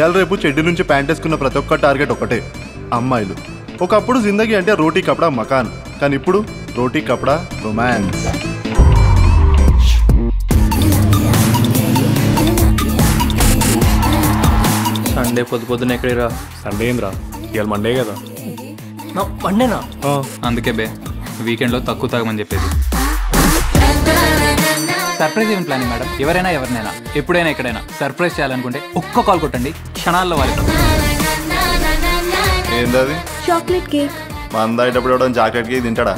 ఇవాళ రేపు చెడ్డి నుంచి ప్యాంట్ వేసుకున్న ప్రతి ఒక్క టార్గెట్ ఒకటే, అమ్మాయిలు. ఒకప్పుడు జిందగీ అంటే రోటీ కపడా మకాన్, కానీ ఇప్పుడు రోటీ కపడా రొమాన్స్. సండే పొద్దున ఎక్కడిరా? సండే ఏంద్రా, ఇవాళ మండే కదా. మండేనా? అందుకే బే వీకెండ్లో తక్కువ తాగమని చెప్పేది. Surprise event planning madam. ఎవరినైనా ఎప్పుడైనా ఎక్కడైనా సర్ప్రైజ్ చేయాలనుకుంటే ఒక్క కాల్ కొట్టండి, క్షణాల్లో వాళ్ళు. ఏందది? Chocolate cake. మందాయిటప్పుడు ఎవడో చాక్లెట్ కేక్ తింటాడా?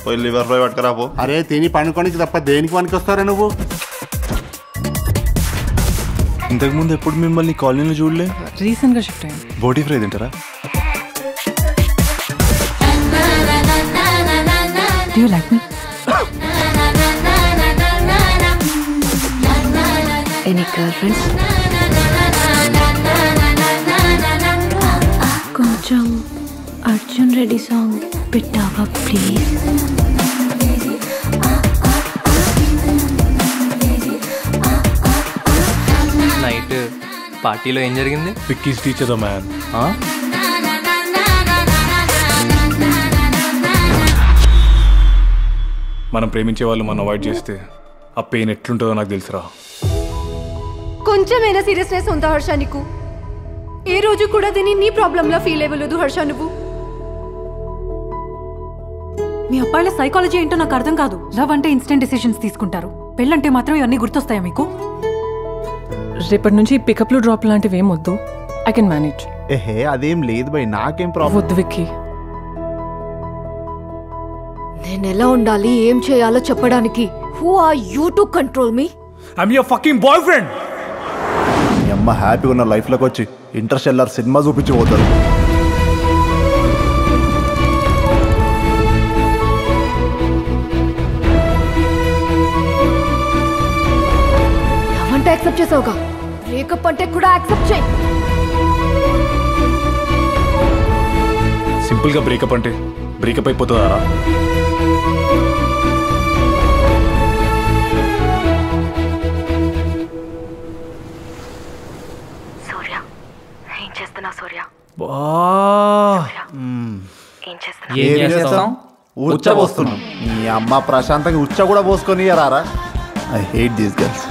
పోయి లివర్ ఫ్రై పట్టుకురా పో. అరే తిని పనుకోనికి తప్ప దేనికి పనికి వస్తారా నువ్వు? ఇంతకుముందు ఎప్పుడు మిమ్మల్ని కాలనీలో చూడలే. రీసెంట్గా షిఫ్ట్ అయ్యింది. బోటీ ఫ్రై తింటారా? Do you like me? Any girlfriends? కొంచెం అర్జున్ రెడ్డి సాంగ్ పెట్టావా ప్లీజ్? నైట్ పార్టీలో ఏం జరిగింది? పిక్కీస్ టీచర్ మ్యాన్. మనం ప్రేమించే వాళ్ళు మనం అవాయిడ్ చేస్తే ఆ పెయిన్ ఎట్లుంటుందో నాకు తెలుసురా. కొంచెమైనా సీరియస్నెస్ ఉందా హర్ష నీకు? ఏ రోజు కూడా దీన్ని నీ ప్రాబ్లంలా ఫీల్ అవ్వలేదు హర్ష నువ్వు. మీ అబ్బాయిల సైకాలజీ ఏంటో నాకు అర్థం కాదు. లవ్ అంటే ఇన్స్టెంట్ డిసిషన్స్ తీసుకుంటారు, పెళ్ళంటే మాత్రం ఇవన్నీ గుర్తొస్తాయా మీకు? రేపటి నుంచి పికప్లు డ్రాప్ లాంటివి ఏం వద్దు. I can manage. ఏహే అదేం లేదు బై, నాకేం ప్రాబ్లం వద్దు విక్కీ. నేను ఎలా ఉండాలి, ఏం చేయాలో చెప్పడానికి who are you to control me? I'm your fucking boyfriend. మీ అమ్మ హ్యాపీగా ఉన్న లైఫ్లోకి వచ్చి ఇంటర్స్టెల్లార్ సినిమా చూపించి పోతారు. లవ్ అంటే యాక్సెప్ట్ చేసావుగా, బ్రేకప్ అంటే కూడా యాక్సెప్ట్ చేయి. సింపుల్గా బ్రేకప్ అంటే బ్రేకప్ అయిపోతుందారా? ఏం చేస్తాం? ఉచ్చ పోస్తున్నాం. మీ అమ్మ ప్రశాంతంగా ఉచ్చ కూడా పోసుకొని రారా. I hate these girls.